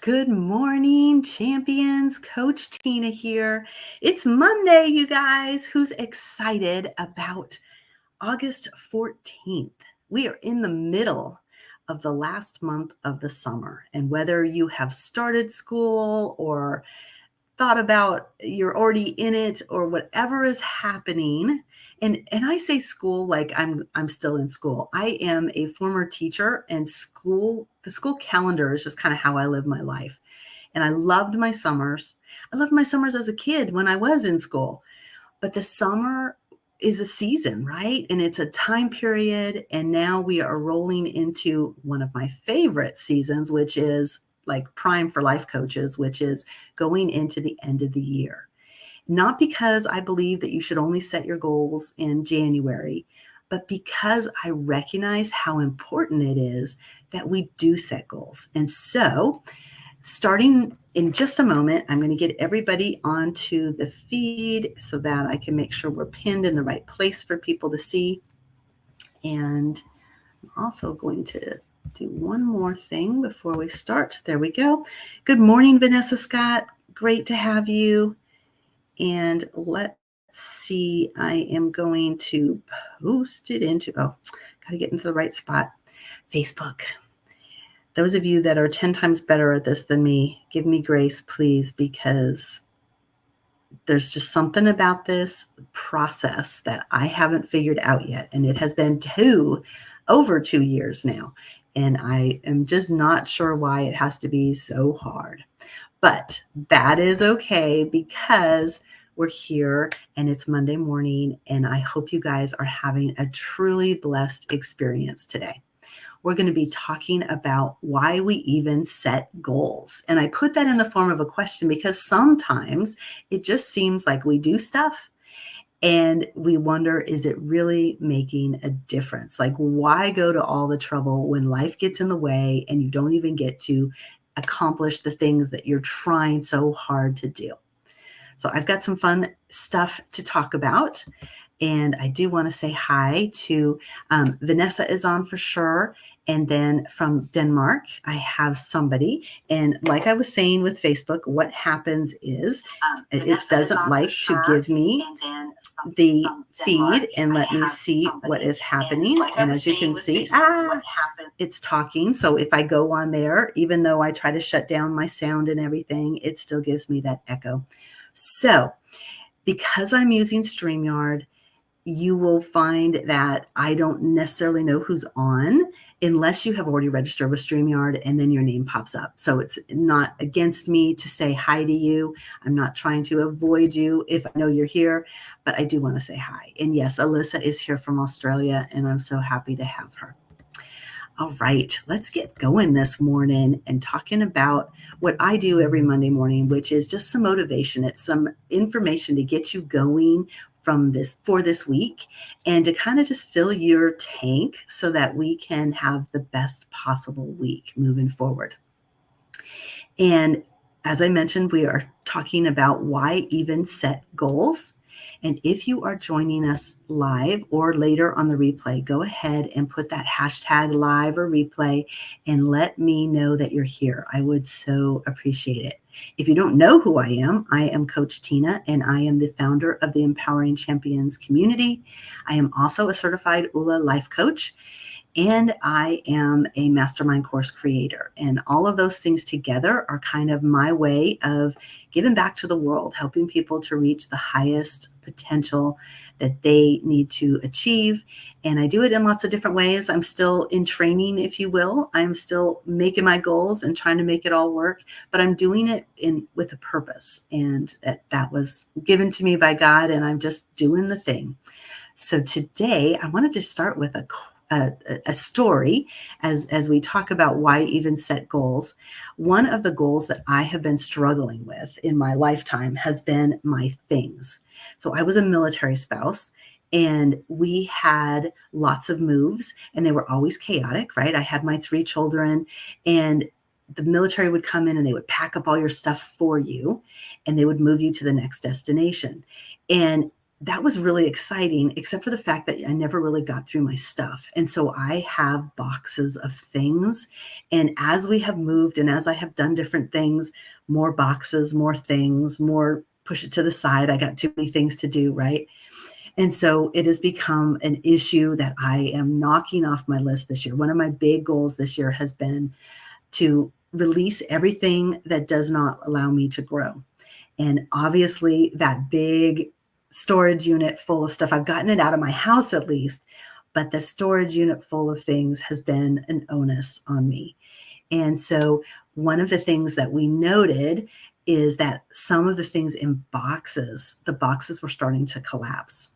Good morning, champions. Coach Tina here. It's Monday, you guys. Who's excited about August 14th? We are in the middle of the last month of the summer. And whether you have started school or thought about you're already in it or whatever is happening, and I say school like I'm still in school. I am a former teacher, and the school calendar is just kind of how I live my life. And I loved my summers. I loved my summers as a kid when I was in school. But the summer is a season, right? And it's a time period. And now we are rolling into one of my favorite seasons, which is like prime for life coaches, which is going into the end of the year. Not because I believe that you should only set your goals in January, but because I recognize how important it is that we do set goals. And so, starting in just a moment, I'm going to get everybody onto the feed so that I can make sure we're pinned in the right place for people to see. And I'm also going to do one more thing before we start. There we go. Good morning, Vanessa Scott. Great to have you. And let's see, I am going to post it into, got to get into the right spot, Facebook. Those of you that are 10 times better at this than me, give me grace, please, because there's just something about this process that I haven't figured out yet. And it has been over 2 years now. And I am just not sure why it has to be so hard. But that is okay because we're here and it's Monday morning. And I hope you guys are having a truly blessed experience today. We're going to be talking about why we even set goals. And I put that in the form of a question because sometimes it just seems like we do stuff and we wonder, is it really making a difference? Like, why go to all the trouble when life gets in the way and you don't even get to accomplish the things that you're trying so hard to do? So I've got some fun stuff to talk about. And I do want to say hi to Vanessa is on for sure. And then from Denmark, I have somebody. And like I was saying with Facebook, what happens is it doesn't like to give me the feed and let me see what is happening. And as you can see, it's talking. So if I go on there, even though I try to shut down my sound and everything, it still gives me that echo. So because I'm using StreamYard, you will find that I don't necessarily know who's on unless you have already registered with StreamYard and then your name pops up. So it's not against me to say hi to you. I'm not trying to avoid you if I know you're here, but I do want to say hi. And yes, Alyssa is here from Australia, and I'm so happy to have her. All right, let's get going this morning and talking about what I do every Monday morning, which is just some motivation. It's some information to get you going for this week and to kind of just fill your tank so that we can have the best possible week moving forward. And as I mentioned, we are talking about why even set goals. And if you are joining us live or later on the replay, go ahead and put that hashtag live or replay and let me know that you're here. I would so appreciate it. If you don't know who I am Coach Tina, and I am the founder of the Empowering Champions community. I am also a certified ULA life coach, and I am a mastermind course creator. And all of those things together are kind of my way of giving back to the world, helping people to reach the highest potential that they need to achieve. And I do it in lots of different ways. I'm still in training, if you will. I'm still making my goals and trying to make it all work, but I'm doing it with a purpose. And that was given to me by God, and I'm just doing the thing. So today I wanted to start with a story as we talk about why even set goals. One of the goals that I have been struggling with in my lifetime has been my things. So I was a military spouse, and we had lots of moves, and they were always chaotic, right? I had my 3 children, and the military would come in and they would pack up all your stuff for you, and they would move you to the next destination. And that was really exciting, except for the fact that I never really got through my stuff. And so I have boxes of things. And as we have moved and as I have done different things, more boxes, more things, more push it to the side. I got too many things to do, right? And so it has become an issue that I am knocking off my list this year. One of my big goals this year has been to release everything that does not allow me to grow. And obviously, that big storage unit full of stuff, I've gotten it out of my house at least, but the storage unit full of things has been an onus on me. And so, one of the things that we noted is that some of the things in boxes, the boxes were starting to collapse.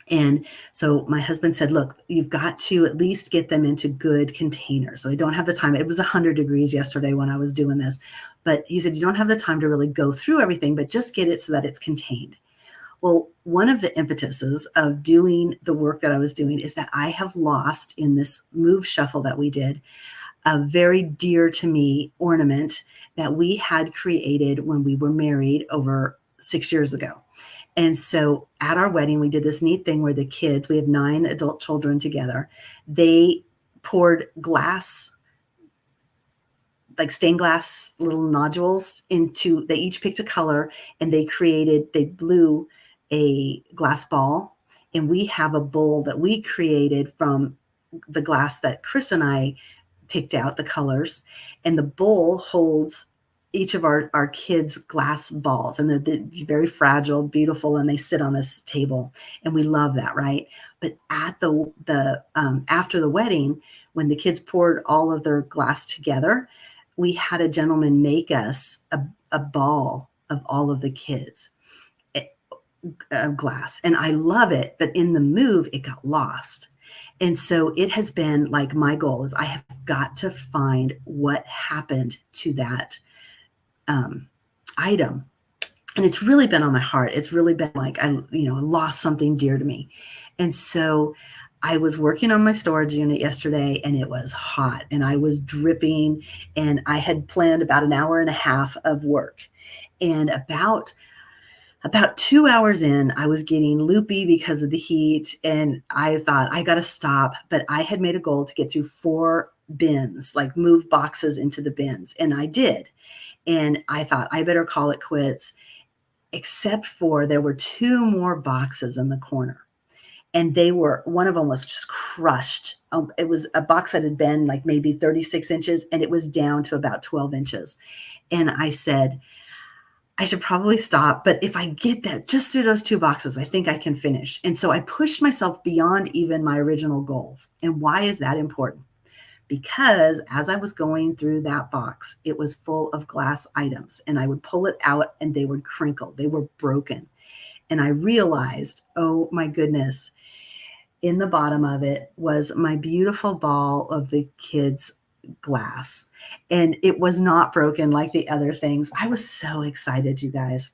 And so my husband said, look, you've got to at least get them into good containers. So I don't have the time. It was 100 degrees yesterday when I was doing this. But he said, you don't have the time to really go through everything, but just get it so that it's contained. Well, one of the impetuses of doing the work that I was doing is that I have lost in this move shuffle that we did a very dear to me ornament that we had created when we were married over 6 years ago. And so at our wedding, we did this neat thing where the kids, we have 9 adult children together, they poured glass, like stained glass little nodules into, they each picked a color and they blew a glass ball. And we have a bowl that we created from the glass that Chris and I picked out, the colors. And the bowl holds each of our kids' glass balls, and they're very fragile, beautiful, and they sit on this table, and we love that, right? But at the after the wedding, when the kids poured all of their glass together, we had a gentleman make us a ball of all of the kids' glass, and I love it. But in the move, it got lost. And so it has been like my goal is I have got to find what happened to that item. And it's really been on my heart. It's really been like, I lost something dear to me. And so I was working on my storage unit yesterday and it was hot and I was dripping and I had planned about an hour and a half of work. And about 2 hours in, I was getting loopy because of the heat. And I thought I got to stop, but I had made a goal to get through 4 bins, like move boxes into the bins. And I did. And I thought I better call it quits, except for there were 2 more boxes in the corner. And one of them was just crushed. It was a box that had been like maybe 36 inches and it was down to about 12 inches. And I said, I should probably stop, but if I get that just through those 2 boxes, I think I can finish. And so I pushed myself beyond even my original goals. And why is that important? Because as I was going through that box, it was full of glass items and I would pull it out and they would crinkle. They were broken. And I realized, oh my goodness, in the bottom of it was my beautiful ball of the kids' glass. And it was not broken like the other things. I was so excited, you guys.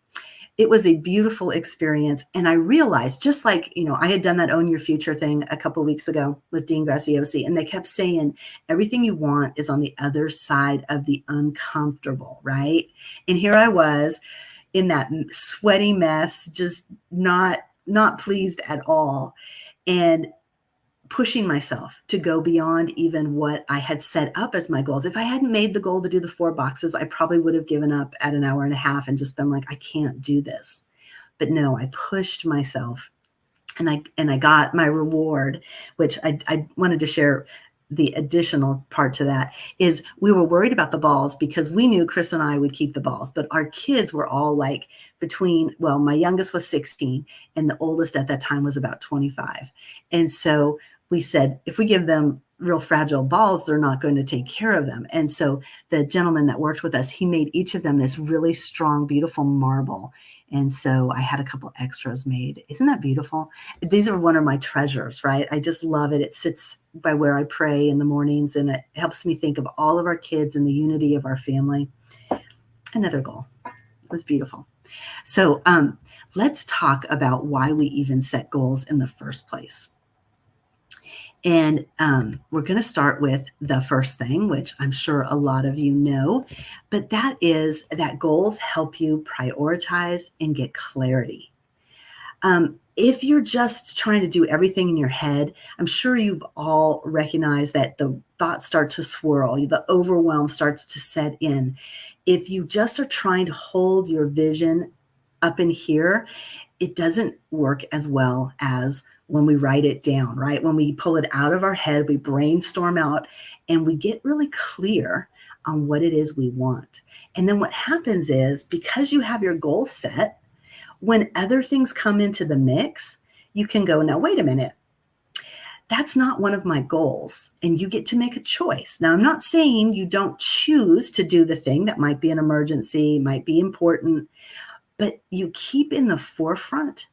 It was a beautiful experience. And I realized, just like, I had done that Own Your Future thing a couple of weeks ago with Dean Graziosi, and they kept saying, everything you want is on the other side of the uncomfortable, right? And here I was in that sweaty mess, just not pleased at all. And pushing myself to go beyond even what I had set up as my goals. If I hadn't made the goal to do the 4 boxes, I probably would have given up at an hour and a half and just been like, I can't do this. But no, I pushed myself and I got my reward, which I wanted to share. The additional part to that is we were worried about the balls because we knew Chris and I would keep the balls, but our kids were all like my youngest was 16 and the oldest at that time was about 25. And so we said, if we give them real fragile balls, they're not going to take care of them. And so the gentleman that worked with us, he made each of them this really strong, beautiful marble. And so I had a couple extras made. Isn't that beautiful? These are one of my treasures, right? I just love it. It sits by where I pray in the mornings and it helps me think of all of our kids and the unity of our family. Another goal. It was beautiful. So let's talk about why we even set goals in the first place. And we're going to start with the first thing, which I'm sure a lot of you know, but that is that goals help you prioritize and get clarity. If you're just trying to do everything in your head, I'm sure you've all recognized that the thoughts start to swirl, the overwhelm starts to set in. If you just are trying to hold your vision up in here, it doesn't work as well as when we write it down, right? When we pull it out of our head, we brainstorm out and we get really clear on what it is we want. And then what happens is, because you have your goal set, when other things come into the mix, you can go, now, wait a minute, that's not one of my goals. And you get to make a choice. Now, I'm not saying you don't choose to do the thing that might be an emergency, might be important, but you keep in the forefront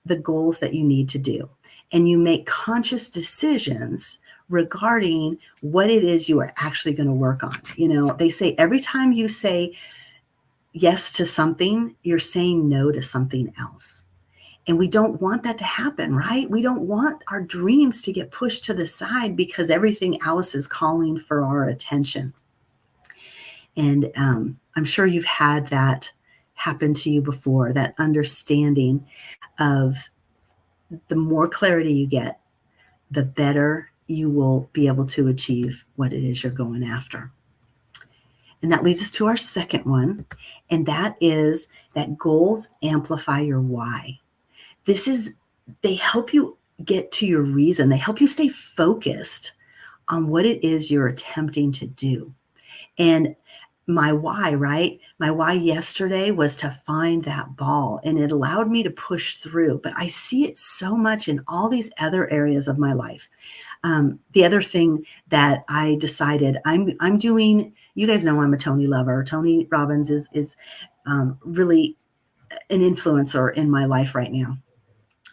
the goals that you need to do. And you make conscious decisions regarding what it is you are actually going to work on. You know, they say every time you say yes to something, you're saying no to something else. And we don't want that to happen, right? We don't want our dreams to get pushed to the side because everything else is calling for our attention. And I'm sure you've had that happen to you before, that understanding of the more clarity you get, the better you will be able to achieve what it is you're going after. And that leads us to our second one, and that is that goals amplify your why. They help you get to your reason. They help you stay focused on what it is you're attempting to do. And my why, right? My why yesterday was to find that ball, and it allowed me to push through. But I see it so much in all these other areas of my life. The other thing that I decided I'm doing, you guys know I'm a Tony lover. Tony Robbins is really an influencer in my life right now.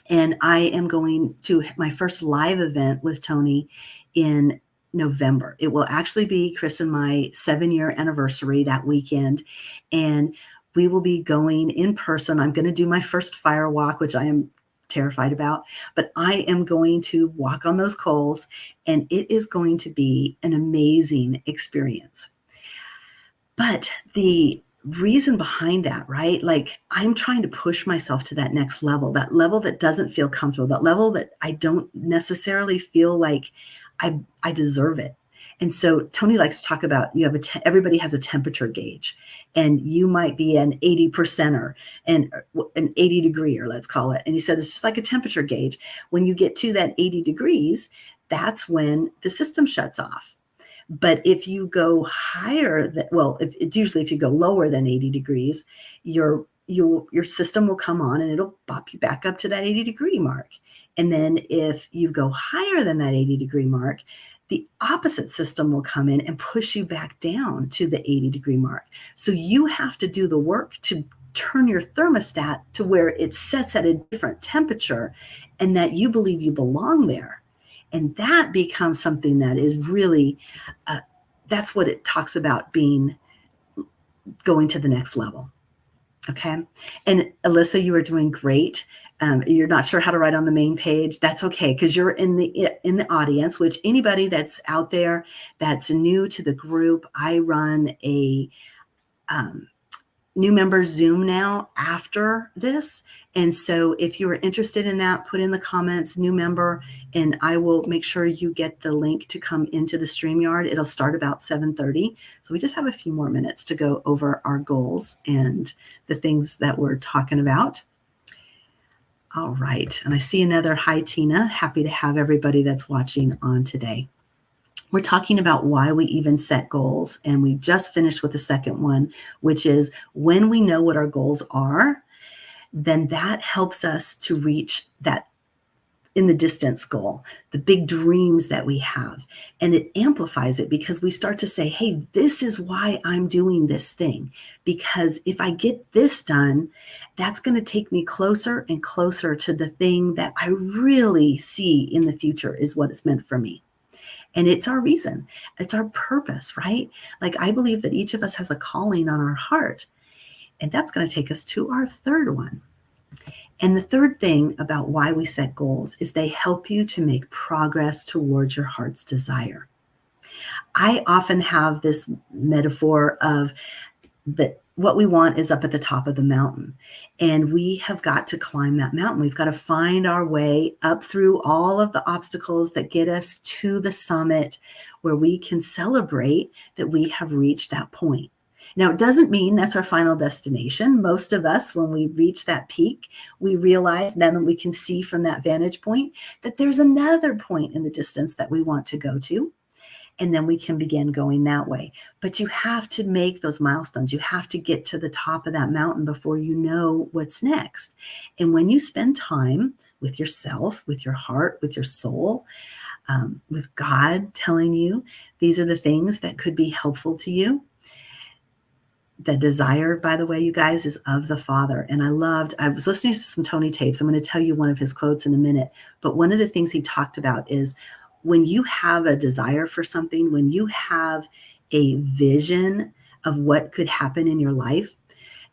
And I am going to my first live event with Tony in November. It will actually be Chris and my 7-year anniversary that weekend. And we will be going in person. I'm going to do my first fire walk, which I am terrified about, but I am going to walk on those coals, and it is going to be an amazing experience. But the reason behind that, right? Like, I'm trying to push myself to that next level, that level that doesn't feel comfortable, that level that I don't necessarily feel like I deserve it. And so Tony likes to talk about, everybody has a temperature gauge, and you might be an 80%er and an 80 degree, let's call it. And he said, it's just like a temperature gauge. When you get to that 80 degrees, that's when the system shuts off. But if you go higher, it's usually if you go lower than 80 degrees, your system will come on and it'll bop you back up to that 80 degree mark. And then if you go higher than that 80 degree mark, the opposite system will come in and push you back down to the 80 degree mark. So you have to do the work to turn your thermostat to where it sets at a different temperature and that you believe you belong there. And that becomes something that is really, that's what it talks about going to the next level. Okay. And Alyssa, you are doing great. You're not sure how to write on the main page. That's okay, because you're in the audience, which anybody that's out there that's new to the group, I run a new member Zoom now after this. And so if you are interested in that, put in the comments, new member, and I will make sure you get the link to come into the StreamYard. It'll start about 7:30. So we just have a few more minutes to go over our goals and the things that we're talking about. All right. And I see another hi, Tina. Happy to have everybody that's watching on today. We're talking about why we even set goals. And we just finished with the second one, which is when we know what our goals are, then that helps us to reach that in the distance goal, the big dreams that we have. And it amplifies it because we start to say, hey, this is why I'm doing this thing. Because if I get this done, that's going to take me closer and closer to the thing that I really see in the future is what it's meant for me. And it's our reason. It's our purpose, right? Like, I believe that each of us has a calling on our heart. And that's going to take us to our third one. And the third thing about why we set goals is they help you to make progress towards your heart's desire. I often have this metaphor of that what we want is up at the top of the mountain. And we have got to climb that mountain. We've got to find our way up through all of the obstacles that get us to the summit where we can celebrate that we have reached that point. Now, it doesn't mean that's our final destination. Most of us, when we reach that peak, we realize then we can see from that vantage point that there's another point in the distance that we want to go to. And then we can begin going that way. But you have to make those milestones. You have to get to the top of that mountain before you know what's next. And when you spend time with yourself, with your heart, with your soul, with God telling you these are the things that could be helpful to you. The desire, by the way, you guys, is of the Father. And I was listening to some Tony tapes. I'm going to tell you one of his quotes in a minute. But one of the things he talked about is when you have a desire for something, when you have a vision of what could happen in your life,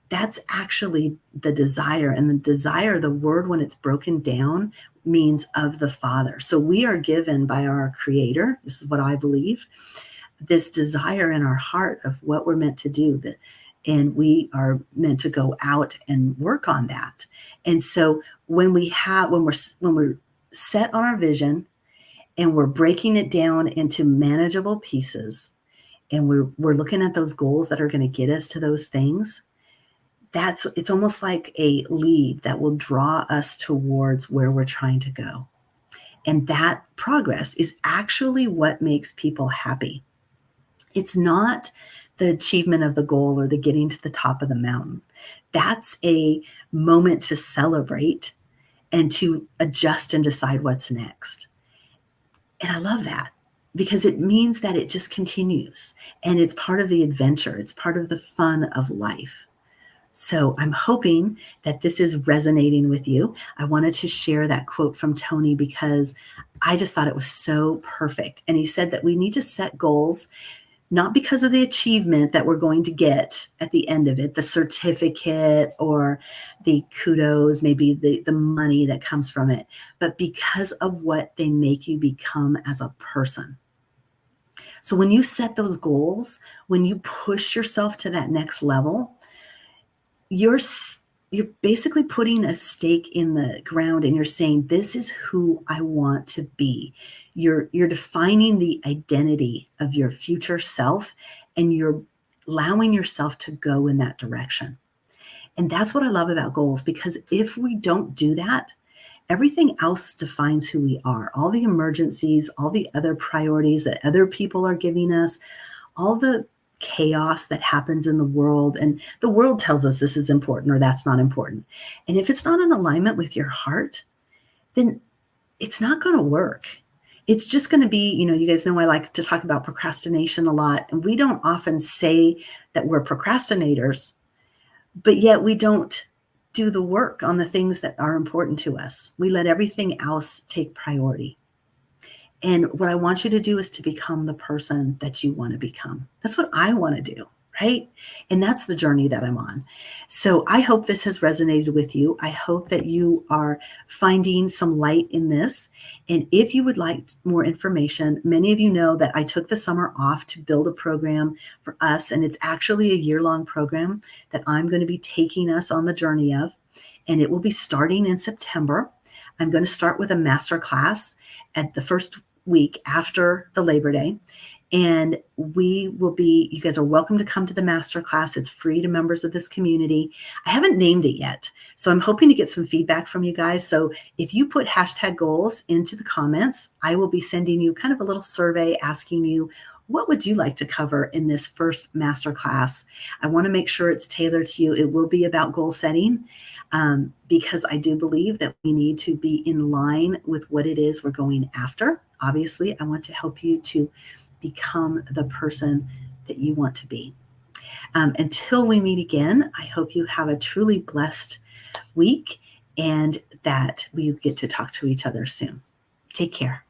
that's actually the desire. And the desire, the word when it's broken down, means of the Father. So we are given by our Creator, this is what I believe, this desire in our heart of what we're meant to do, and we are meant to go out and work on that. And so when we're set on our vision and we're breaking it down into manageable pieces, and we're looking at those goals that are going to get us to those things, it's almost like a lead that will draw us towards where we're trying to go. And that progress is actually what makes people happy. It's not the achievement of the goal or the getting to the top of the mountain. That's a moment to celebrate and to adjust and decide what's next. And I love that because it means that it just continues and it's part of the adventure. It's part of the fun of life. So I'm hoping that this is resonating with you. I wanted to share that quote from Tony because I just thought it was so perfect. And he said that we need to set goals not because of the achievement that we're going to get at the end of it, the certificate or the kudos, maybe the money that comes from it, but because of what they make you become as a person. So when you set those goals, when you push yourself to that next level, you're basically putting a stake in the ground and you're saying, this is who I want to be. You're defining the identity of your future self and you're allowing yourself to go in that direction. And that's what I love about goals, because if we don't do that, everything else defines who we are. All the emergencies, all the other priorities that other people are giving us, all the chaos that happens in the world, and the world tells us this is important or that's not important. And if it's not in alignment with your heart, then it's not going to work. It's just going to be, you guys know I like to talk about procrastination a lot, and we don't often say that we're procrastinators, but yet we don't do the work on the things that are important to us. We let everything else take priority. And what I want you to do is to become the person that you want to become. That's what I want to do, right? And that's the journey that I'm on. So I hope this has resonated with you. I hope that you are finding some light in this. And if you would like more information, many of you know that I took the summer off to build a program for us. And it's actually a year-long program that I'm going to be taking us on the journey of. And it will be starting in September. I'm going to start with a masterclass at the first week after the Labor Day. And you guys are welcome to come to the masterclass. It's free to members of this community. I haven't named it yet, so I'm hoping to get some feedback from you guys. So if you put #goals into the comments, I will be sending you kind of a little survey asking you, what would you like to cover in this first masterclass? I want to make sure it's tailored to you. It will be about goal setting because I do believe that we need to be in line with what it is we're going after. Obviously, I want to help you to become the person that you want to be. Until we meet again, I hope you have a truly blessed week and that we get to talk to each other soon. Take care.